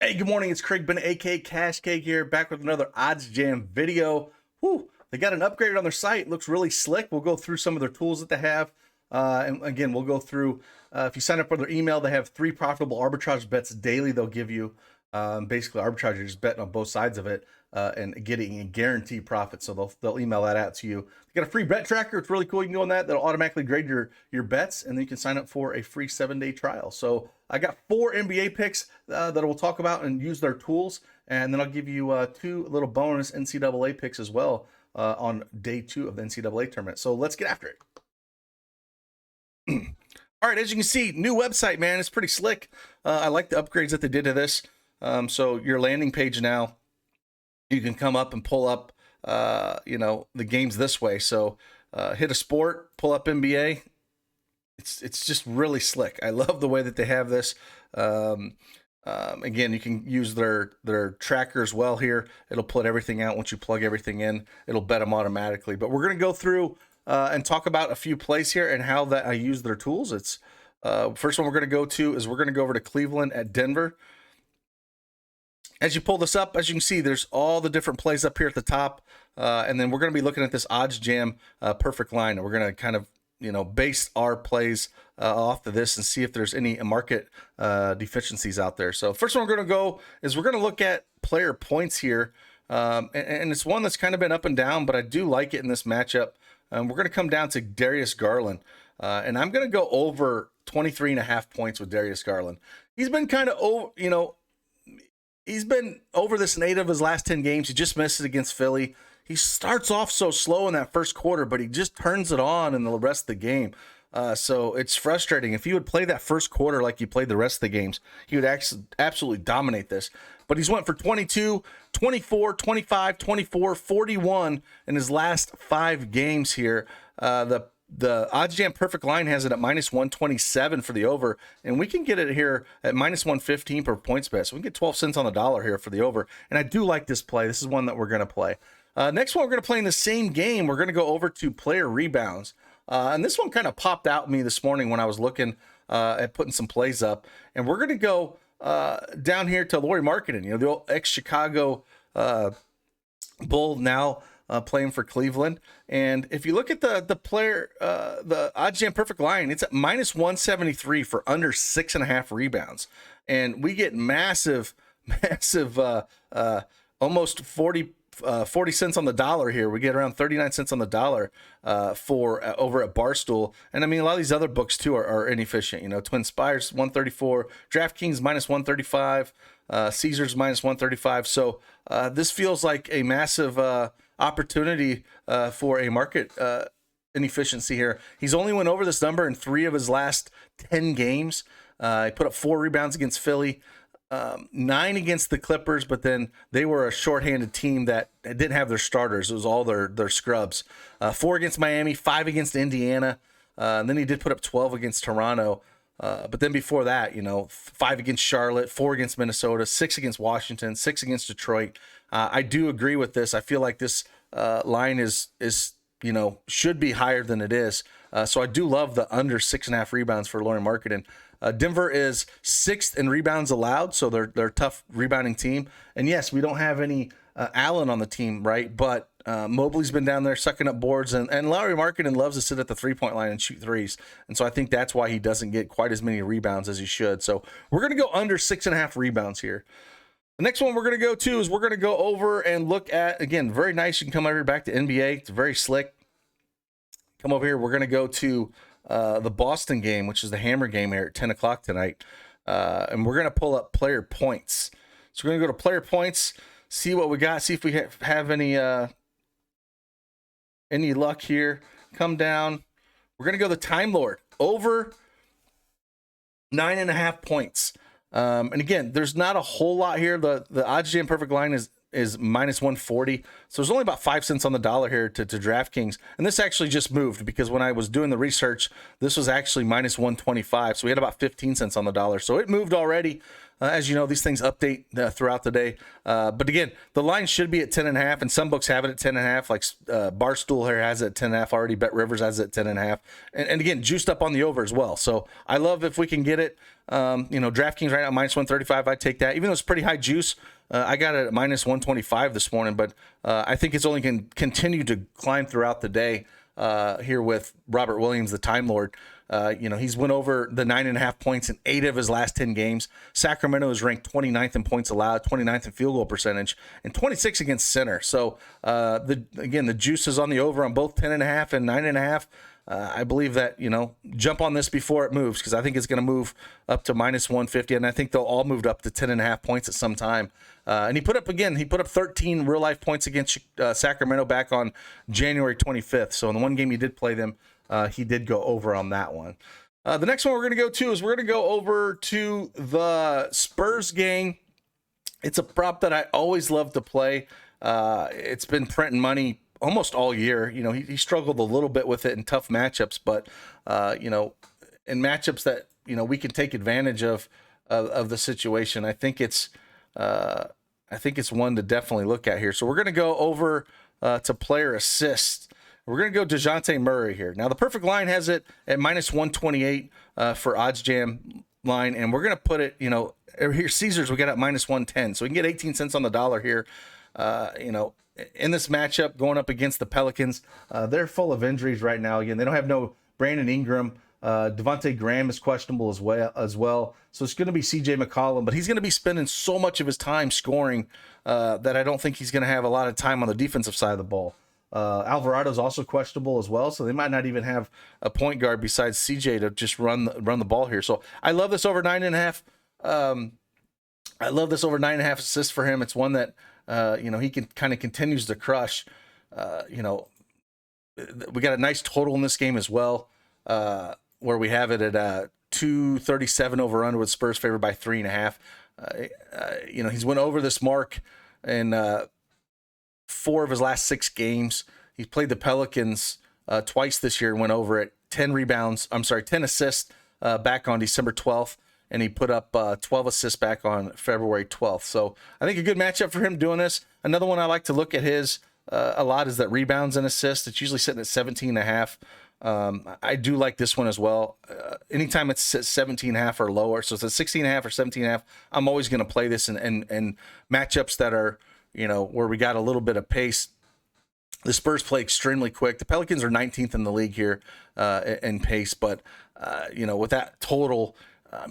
Hey, good morning. It's Craig Bennett, aka Cash Cake here, back with another Oddsjam video. Whew, they got an upgrade on their site. Looks really slick. We'll go through some of their tools that they have. And again, we'll go through, if you sign up for their email, they have 3 profitable arbitrage bets daily they'll give you. Basically, arbitrage, you're just betting on both sides of it and getting a guaranteed profit. So they'll email that out to you. They got a free bet tracker. It's really cool. You can go on that. That'll automatically grade your bets, and then you can sign up for a free 7-day trial. So I got 4 NBA picks that we'll talk about and use their tools. And then I'll give you 2 little bonus NCAA picks as well on day 2 of the NCAA tournament. So let's get after it. All right, as you can see, new website, man. It's pretty slick. I like the upgrades that they did to this. So your landing page now, you can come up and pull up, the games this way. So hit a sport, pull up NBA. It's just really slick. I love the way that they have this. Again, you can use their tracker as well here. It'll put everything out once you plug everything in. It'll bet them automatically. But we're going to go through and talk about a few plays here and how that I use their tools. It's first one we're going to go to is we're going to go over to Cleveland at Denver. As you pull this up, as you can see, there's all the different plays up here at the top. And then we're going to be looking at this Oddsjam perfect line. And we're going to kind of, base our plays off of this and see if there's any market deficiencies out there. So first one we're going to go is we're going to look at player points here. And it's one that's kind of been up and down, but I do like it in this matchup. We're going to come down to Darius Garland. And I'm going to go over 23.5 points with Darius Garland. He's been kind of, he's been over this in 8 of his last 10 games. He just missed it against Philly. He starts off so slow in that first quarter, but he just turns it on in the rest of the game. So it's frustrating. If he would play that first quarter like he played the rest of the games, he would actually absolutely dominate this. But he's went for 22, 24, 25, 24, 41 in his last 5 games here. The Oddsjam perfect line has it at -127 for the over, and we can get it here at -115 per points bet. So we can get 12 cents on the dollar here for the over. And I do like this play. This is one that we're going to play. Next one we're going to play in the same game. We're going to go over to player rebounds. And this one kind of popped out at me this morning when I was looking at putting some plays up. And we're going to go down here to Lauri Markkanen, the old ex-Chicago Bull now playing for Cleveland. And if you look at the player, the Oddsjam perfect line, it's at -173 for under 6.5 rebounds. And we get massive, almost 40 cents on the dollar here. We get around 39 cents on the dollar for over at Barstool. And I mean, a lot of these other books too are inefficient. Twin Spires 134, DraftKings -135, Caesars -135. So this feels like a massive opportunity for a market inefficiency here. He's only went over this number in 3 of his last 10 games. He put up 4 rebounds against Philly. 9 against the Clippers, but then they were a shorthanded team that didn't have their starters. It was all their scrubs. 4 against Miami, 5 against Indiana, and then he did put up 12 against Toronto. But then before that, 5 against Charlotte, 4 against Minnesota, 6 against Washington, 6 against Detroit. I do agree with this. I feel like this line is should be higher than it is. So I do love the under 6.5 rebounds for Lauri Markkanen. Denver is 6th in rebounds allowed, so they're a tough rebounding team. And yes, we don't have any Allen on the team, right? But Mobley's been down there sucking up boards, and Lauri Markkanen loves to sit at the 3-point line and shoot threes. And so I think that's why he doesn't get quite as many rebounds as he should. So we're going to go under 6.5 rebounds here. The next one we're going to go to is we're going to go over and look at, again, very nice. You can come over here back to NBA. It's very slick. Come over here. We're going to go to the Boston game, which is the Hammer game here at 10 o'clock tonight. And we're going to pull up player points. So we're going to go to player points, see what we got, see if we have any luck here. Come down. We're going to go the Time Lord over 9.5 points. And again, there's not a whole lot here. The Oddsjam perfect line is -140. So there's only about 5 cents on the dollar here to DraftKings. And this actually just moved because when I was doing the research, this was actually -125. So we had about 15 cents on the dollar. So it moved already. As you know, these things update throughout the day. But again, the line should be at 10.5, and some books have it at 10.5. Like Barstool here has it at 10.5 already. Bet Rivers has it at 10.5, and again, juiced up on the over as well. So I love if we can get it. DraftKings right now -135. I take that, even though it's pretty high juice. I got it at -125 this morning, but I think it's only going to continue to climb throughout the day here with Robert Williams, the Time Lord. He's went over the 9.5 points in 8 of his last 10 games. Sacramento is ranked 29th in points allowed, 29th in field goal percentage, and 26 against center. So, the juice is on the over on both 10.5 and 9.5. I believe that, jump on this before it moves, because I think it's going to move up to -150, and I think they'll all move up to 10.5 points at some time. And he put up 13 real-life points against Sacramento back on January 25th. So in the one game he did play them, he did go over on that one. The next one we're going to go to is we're going to go over to the Spurs game. It's a prop that I always love to play. It's been printing money almost all year. He struggled a little bit with it in tough matchups, but in matchups that we can take advantage of the situation. I think it's one to definitely look at here. So we're going to go over to player assists. We're going to go DeJounte Murray here. Now the perfect line has it at -128 for Oddsjam line, and we're going to put it here. Caesars we got at -110, so we can get 18 cents on the dollar here. In this matchup going up against the Pelicans, they're full of injuries right now. Again, they don't have no Brandon Ingram. Devontae Graham is questionable as well. So it's going to be CJ McCollum, but he's going to be spending so much of his time scoring that I don't think he's going to have a lot of time on the defensive side of the ball. Alvarado's also questionable as well, so they might not even have a point guard besides CJ to just run the ball here. So I love this over 9.5. I love this over 9.5 assists for him. It's one that he can kind of continues to crush. We got a nice total in this game as well, where we have it at 237 over under with Spurs favored by 3.5. He's went over this mark in 4 of his last 6 games. He's played the Pelicans twice this year and went over it. 10 assists back on December 12th. And he put up 12 assists back on February 12th. So I think a good matchup for him doing this. Another one I like to look at his a lot is that rebounds and assists. It's usually sitting at 17.5. I do like this one as well. Anytime it's at 17.5 or lower, so it's at 16.5 or 17.5, I'm always going to play this in matchups that are, where we got a little bit of pace. The Spurs play extremely quick. The Pelicans are 19th in the league here in pace, but with that total,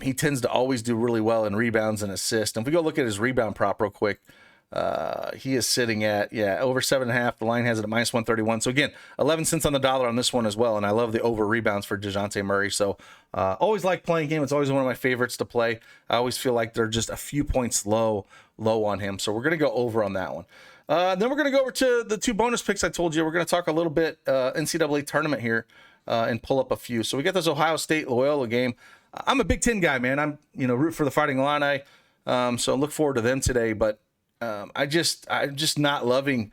he tends to always do really well in rebounds and assists. And if we go look at his rebound prop real quick, he is sitting at, over 7.5. The line has it at -131. So again, 11 cents on the dollar on this one as well. And I love the over rebounds for DeJounte Murray. So always like playing game. It's always one of my favorites to play. I always feel like they're just a few points low on him. So we're going to go over on that one. Then we're going to go over to the 2 bonus picks I told you. We're going to talk a little bit NCAA tournament here and pull up a few. So we got this Ohio State Loyola game. I'm a Big Ten guy, man. I'm root for the Fighting Illini, so I look forward to them today. But I'm just not loving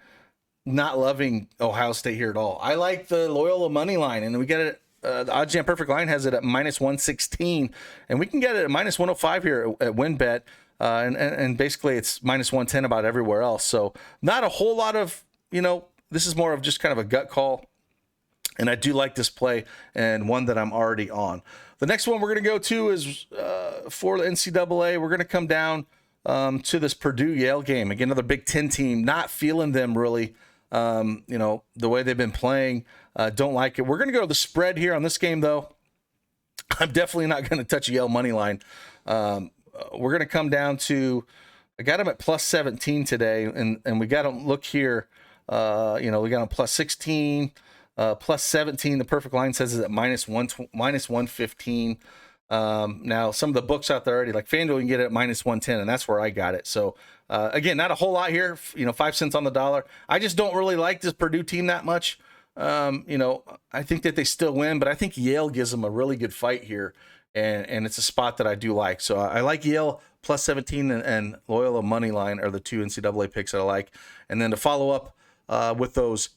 Ohio State here at all. I like the Loyola money line, and we get it. The Oddsjam perfect line has it at -116, and we can get it at -105 here at WinBet, and basically it's -110 about everywhere else. So not a whole lot of this is more of just kind of a gut call. And I do like this play, and one that I'm already on. The next one we're going to go to is for the NCAA. We're going to come down to this Purdue-Yale game. Again, another Big Ten team. Not feeling them really, the way they've been playing. Don't like it. We're going to go to the spread here on this game, though. I'm definitely not going to touch Yale money line. We're going to come down to, I got them at +17 today, and we got to look here. We got them +16. +17, the perfect line says is at -115. Now some of the books out there already, like FanDuel, you can get it at -110, and that's where I got it. So again, not a whole lot here, 5 cents on the dollar. I just don't really like this Purdue team that much. I think that they still win, but I think Yale gives them a really good fight here, and it's a spot that I do like. So I like Yale +17 and Loyola money line are the 2 NCAA picks that I like. And then to follow up with those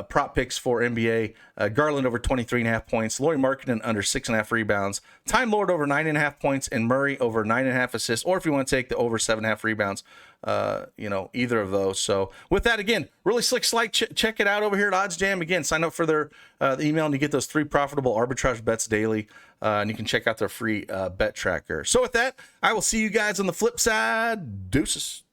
prop picks for NBA. Garland over 23.5 points. Lauri Markkanen under 6.5 rebounds. Time Lord over 9.5 points. And Murray over 9.5 assists. Or if you want to take the over 7.5 rebounds, either of those. So with that, again, really slick slide. Check it out over here at Oddsjam. Again, sign up for their email and you get those 3 profitable arbitrage bets daily. And you can check out their free bet tracker. So with that, I will see you guys on the flip side. Deuces.